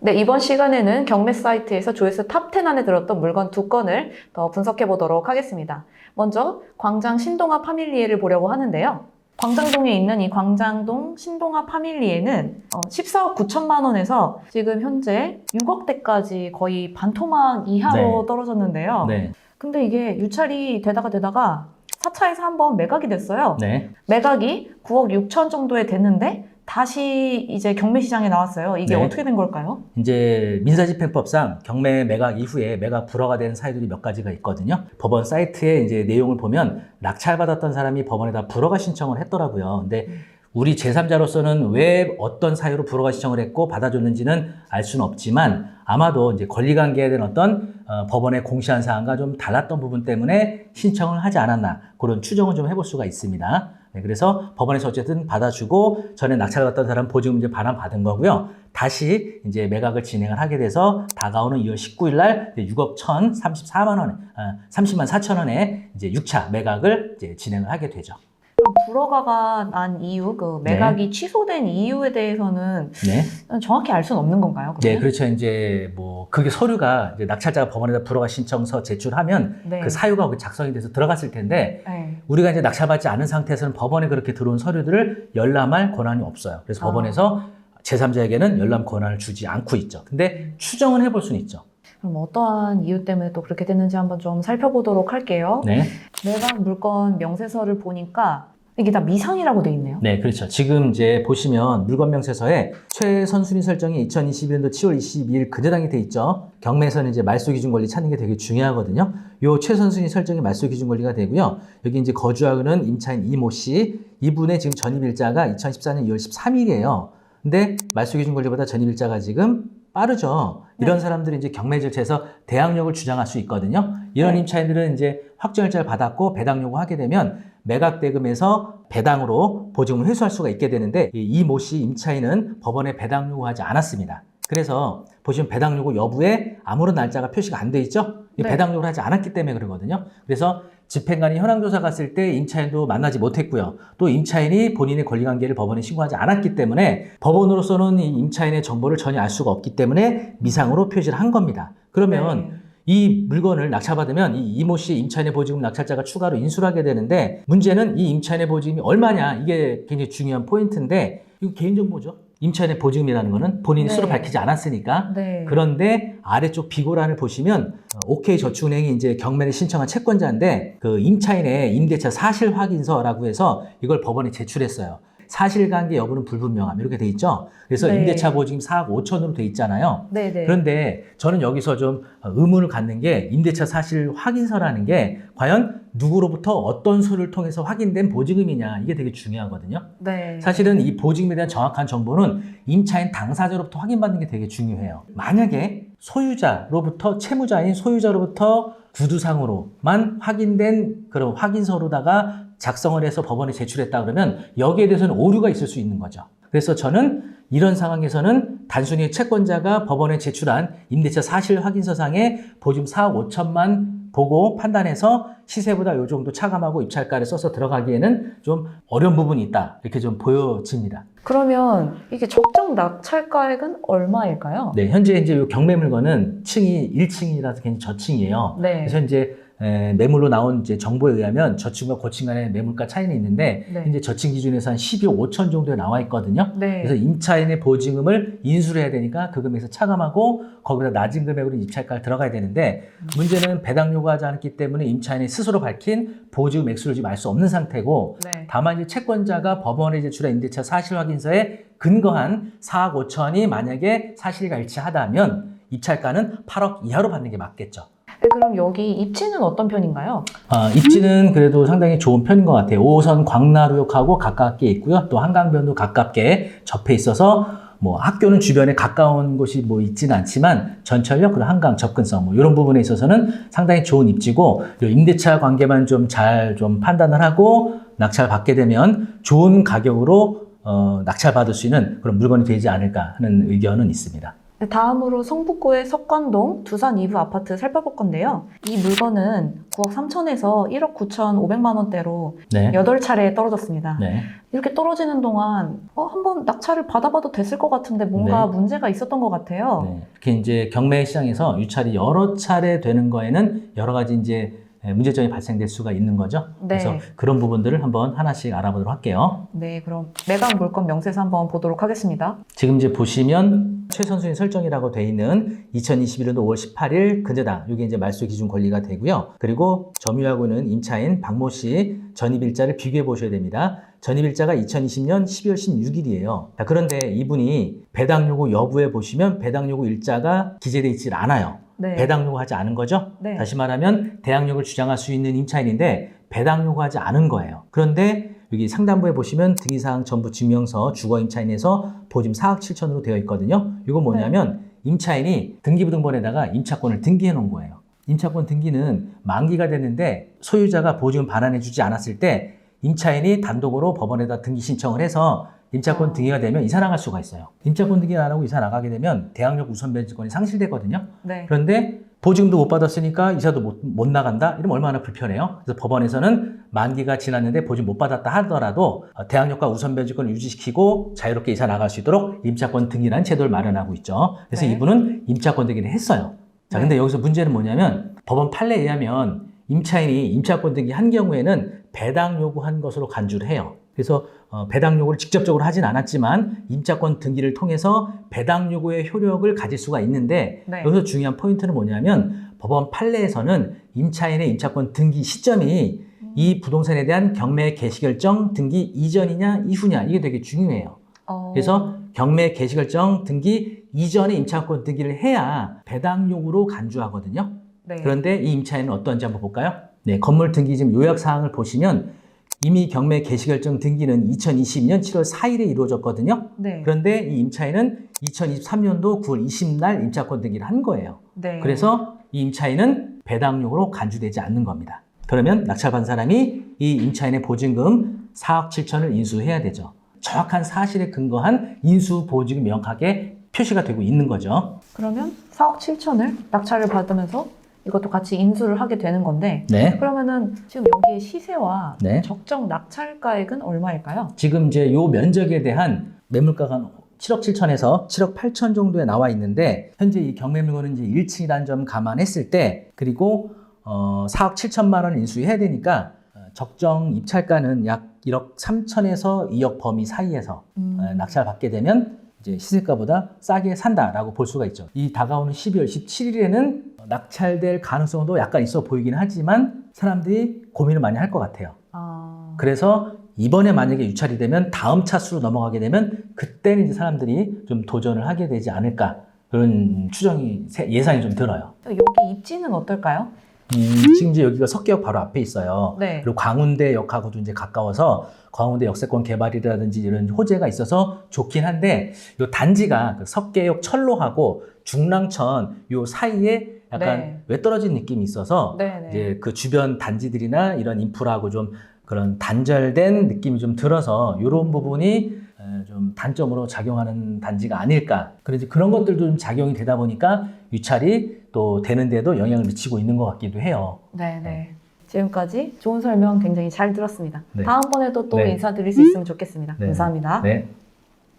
네, 이번 시간에는 경매 사이트에서 조회수 탑10 안에 들었던 물건 2건을 더 분석해 보도록 하겠습니다. 먼저 광장 신동아 파밀리에를 보려고 하는데요. 광장동에 있는 이 광장동 신동아 파밀리에는 14억 9천만 원에서 지금 현재 6억대까지 거의 반토막 이하로 네. 떨어졌는데요. 네. 근데 이게 유찰이 되다가 4차에서 한번 매각이 됐어요. 네. 매각이 9억 6천 정도에 됐는데 다시 이제 경매 시장에 나왔어요. 이게 네. 어떻게 된 걸까요? 이제 민사집행법상 경매 매각 이후에 매각 불허가 되는 사유들이 몇 가지가 있거든요. 법원 사이트에 이제 내용을 보면 낙찰받았던 사람이 법원에다 불허가 신청을 했더라고요. 근데 우리 제3자로서는 왜 어떤 사유로 불허가 신청을 했고 받아줬는지는 알 수는 없지만 아마도 이제 권리관계에 대한 어떤 법원의 공시한 사항과 좀 달랐던 부분 때문에 신청을 하지 않았나 그런 추정을 좀 해볼 수가 있습니다. 네, 그래서 법원에서 어쨌든 받아주고 전에 낙찰받았던 사람 보증금 이제 반환 받은 거고요. 다시 이제 매각을 진행을 하게 돼서 다가오는 2월 19일 날 6억 1,034만 원, 30만 4천 원에 이제 6차 매각을 이제 진행을 하게 되죠. 그럼 불허가가 난 이유, 그 매각이 취소된 이유에 대해서는 네. 정확히 알 수는 없는 건가요? 그러면? 네, 그렇죠. 이제 뭐 그게 서류가 이제 낙찰자가 법원에다 불허가 신청서 제출하면 네. 그 사유가 작성이 돼서 들어갔을 텐데 네. 우리가 이제 낙찰받지 않은 상태에서는 법원에 그렇게 들어온 서류들을 열람할 권한이 없어요. 그래서 법원에서 제3자에게는 열람 권한을 주지 않고 있죠. 근데 추정은 해볼 수는 있죠. 그럼 어떠한 이유 때문에 또 그렇게 됐는지 한번 좀 살펴보도록 할게요. 네. 매각 물건 명세서를 보니까 이게 다 미상이라고 돼 있네요. 네, 그렇죠. 지금 이제 보시면 물건 명세서에 최선순위 설정이 2021년도 7월 22일 그대당이 돼 있죠. 경매에서는 이제 말소 기준 권리 찾는 게 되게 중요하거든요. 요 최선순위 설정이 말소 기준 권리가 되고요. 여기 이제 거주하는 임차인 이모 씨, 이분의 지금 전입일자가 2014년 2월 13일이에요. 근데 말소 기준 권리보다 전입일자가 지금 빠르죠. 이런 사람들이 이제 경매 절차에서 대항력을 주장할 수 있거든요. 이런 임차인들은 이제 확정일자를 받았고 배당 요구하게 되면 매각 대금에서 배당으로 보증을 회수할 수가 있게 되는데 이 모 씨 임차인은 법원에 배당 요구하지 않았습니다. 그래서 보시면 배당 요구 여부에 아무런 날짜가 표시가 안 돼 있죠? 네. 배당 요구를 하지 않았기 때문에 그러거든요. 그래서 집행관이 현황조사 갔을 때 임차인도 만나지 못했고요. 또 임차인이 본인의 권리관계를 법원에 신고하지 않았기 때문에 법원으로서는 이 임차인의 정보를 전혀 알 수가 없기 때문에 미상으로 표시를 한 겁니다. 그러면 이 물건을 낙찰받으면 이 이모 씨의 임차인의 보증금 낙찰자가 추가로 인수를 하게 되는데 문제는 이 임차인의 보증금이 얼마냐 이게 굉장히 중요한 포인트인데 이거 개인정보죠. 임차인의 보증금이라는 거는 본인이 스스로 밝히지 않았으니까. 네. 그런데 아래쪽 비고란을 보시면 OK저축은행이 이제 경매를 신청한 채권자인데 그 임차인의 임대차 사실 확인서라고 해서 이걸 법원에 제출했어요. 사실관계 여부는 불분명함 이렇게 돼 있죠. 그래서 네. 임대차 보증금 4억 5천으로 돼 있잖아요. 네네. 그런데 저는 여기서 좀 의문을 갖는 게 임대차 사실 확인서라는 게 과연 누구로부터 어떤 소를 통해서 확인된 보증금이냐 이게 되게 중요하거든요. 네. 사실은 이 보증금에 대한 정확한 정보는 임차인 당사자로부터 확인받는 게 되게 중요해요. 만약에 소유자로부터 채무자인 소유자로부터 구두상으로만 확인된 그런 확인서로다가 작성을 해서 법원에 제출했다 그러면 여기에 대해서는 오류가 있을 수 있는 거죠. 그래서 저는 이런 상황에서는 단순히 채권자가 법원에 제출한 임대차 사실 확인서상에 보증금 4억 5천만 보고 판단해서 시세보다 요 정도 차감하고 입찰가를 써서 들어가기에는 좀 어려운 부분이 있다. 이렇게 좀 보여집니다. 그러면 이게 적정 낙찰가액은 얼마일까요? 네, 현재 이제 요 경매 물건은 층이 1층이라서 굉장히 저층이에요. 네. 그래서 이제 매물로 나온 이제 정보에 의하면 저층과 고층 간의 매물가 차이는 있는데 네. 이제 저층 기준에서 한 12억 5천 정도에 나와 있거든요. 네. 그래서 임차인의 보증금을 인수를 해야 되니까 그 금액에서 차감하고 거기다 낮은 금액으로 입찰가를 들어가야 되는데 문제는 배당 요구하지 않았기 때문에 임차인이 스스로 밝힌 보증금 액수를 지금 알 수 없는 상태고 네. 다만 이제 채권자가 법원에 제출한 임대차 사실 확인서에 근거한 4억 5천이 만약에 사실과 일치하다면 입찰가는 8억 이하로 받는 게 맞겠죠. 네, 그럼 여기 입지는 어떤 편인가요? 입지는 그래도 상당히 좋은 편인 것 같아요. 5호선 광나루역하고 가깝게 있고요. 또 한강변도 가깝게 접해 있어서 뭐 학교는 주변에 가까운 곳이 뭐 있지는 않지만 전철역 그리고 한강 접근성 뭐 이런 부분에 있어서는 상당히 좋은 입지고 임대차 관계만 좀 잘 좀 판단을 하고 낙찰 받게 되면 좋은 가격으로 낙찰 받을 수 있는 그런 물건이 되지 않을까 하는 의견은 있습니다. 다음으로 성북구의 석관동 두산 2부 아파트 살펴볼 건데요. 이 물건은 9억 3천에서 1억 9천5백만 원대로 네. 8차례 떨어졌습니다. 네. 이렇게 떨어지는 동안 한번 낙찰을 받아봐도 됐을 것 같은데 뭔가 네. 문제가 있었던 것 같아요. 네. 이렇게 이제 경매 시장에서 유찰이 여러 차례 되는 거에는 여러 가지 이제 문제점이 발생될 수가 있는 거죠. 네. 그래서 그런 부분들을 한번 하나씩 알아보도록 할게요. 네, 그럼 매각 물건 명세서 한번 보도록 하겠습니다. 지금 이제 보시면 최선수인 설정이라고 돼 있는 2021년도 5월 18일 근저당 이게 이제 말소 기준 권리가 되고요. 그리고 점유하고는 임차인 박모 씨 전입일자를 비교해 보셔야 됩니다. 전입일자가 2020년 12월 16일이에요. 자, 그런데 이분이 배당 요구 여부에 보시면 배당 요구 일자가 기재되어 있질 않아요. 네. 배당 요구하지 않은 거죠? 네. 다시 말하면 대항력을 주장할 수 있는 임차인인데 배당 요구하지 않은 거예요. 그런데 여기 상단부에 보시면 등기사항 전부 증명서 주거 임차인에서 보증 4억 7천으로 되어 있거든요. 이건 뭐냐면 임차인이 등기부등본에다가 임차권을 등기해 놓은 거예요. 임차권 등기는 만기가 됐는데 소유자가 보증을 반환해 주지 않았을 때 임차인이 단독으로 법원에다 등기 신청을 해서 임차권 등기가 되면 이사 나갈 수가 있어요. 임차권 등기를 안 하고 이사 나가게 되면 대항력 우선 변제권이 상실되거든요. 네. 그런데 보증도 못 받았으니까 이사도 못 나간다? 이러면 얼마나 불편해요? 그래서 법원에서는 만기가 지났는데 보증 못 받았다 하더라도 대항력과 우선 변제권을 유지시키고 자유롭게 이사 나갈 수 있도록 임차권 등기라는 제도를 마련하고 있죠. 그래서 네. 이분은 임차권 등기를 했어요. 자, 근데 여기서 문제는 뭐냐면 법원 판례에 의하면 임차인이 임차권 등기 한 경우에는 배당 요구한 것으로 간주를 해요. 그래서 배당 요구를 직접적으로 하진 않았지만 임차권 등기를 통해서 배당 요구의 효력을 가질 수가 있는데 네. 여기서 중요한 포인트는 뭐냐면 법원 판례에서는 임차인의 임차권 등기 시점이 이 부동산에 대한 경매 개시결정 등기 이전이냐 이후냐 이게 되게 중요해요. 그래서 경매 개시결정 등기 이전에 임차권 등기를 해야 배당 요구로 간주하거든요. 네. 그런데 이 임차인은 어떤지 한번 볼까요? 네, 건물 등기 지금 요약사항을 보시면 이미 경매 개시결정 등기는 2020년 7월 4일에 이루어졌거든요. 네. 그런데 이 임차인은 2023년도 9월 20날 임차권 등기를 한 거예요. 네. 그래서 이 임차인은 배당용으로 간주되지 않는 겁니다. 그러면 낙찰받은 사람이 이 임차인의 보증금 4억 7천을 인수해야 되죠. 정확한 사실에 근거한 인수 보증이 명확하게 표시가 되고 있는 거죠. 그러면 4억 7천을 낙찰을 받으면서 이것도 같이 인수를 하게 되는 건데 네. 그러면은 지금 여기에 시세와 네. 적정 낙찰가액은 얼마일까요? 지금 이제 요 면적에 대한 매물가가 한 7억 7천에서 7억 8천 정도에 나와 있는데 현재 이 경매 물건은 이제 1층이라는 점 감안했을 때 그리고 4억 7천만 원 인수해야 되니까 적정 입찰가는 약 1억 3천에서 2억 범위 사이에서 낙찰 받게 되면 이제 시세가보다 싸게 산다라고 볼 수가 있죠. 이 다가오는 12월 17일에는 낙찰될 가능성도 약간 있어 보이긴 하지만 사람들이 고민을 많이 할 것 같아요. 그래서 이번에 만약에 유찰이 되면 다음 차수로 넘어가게 되면 그때는 이제 사람들이 좀 도전을 하게 되지 않을까 그런 추정이 예상이 좀 들어요. 여기 입지는 어떨까요? 지금 이제 여기가 석계역 바로 앞에 있어요. 네. 그리고 광운대역하고도 이제 가까워서 광운대 역세권 개발이라든지 이런 호재가 있어서 좋긴 한데 이 단지가 그 석계역 철로하고 중랑천 요 사이에 약간 네. 외떨어진 느낌이 있어서 네네. 이제 그 주변 단지들이나 이런 인프라하고 좀 그런 단절된 느낌이 좀 들어서 이런 부분이 좀 단점으로 작용하는 단지가 아닐까. 그래서 그런 것들도 좀 작용이 되다 보니까 유찰이 또 되는데도 영향을 미치고 있는 것 같기도 해요. 네네. 지금까지 좋은 설명 굉장히 잘 들었습니다. 네. 다음번에도 또 네. 인사드릴 수 있으면 좋겠습니다. 네. 감사합니다. 네.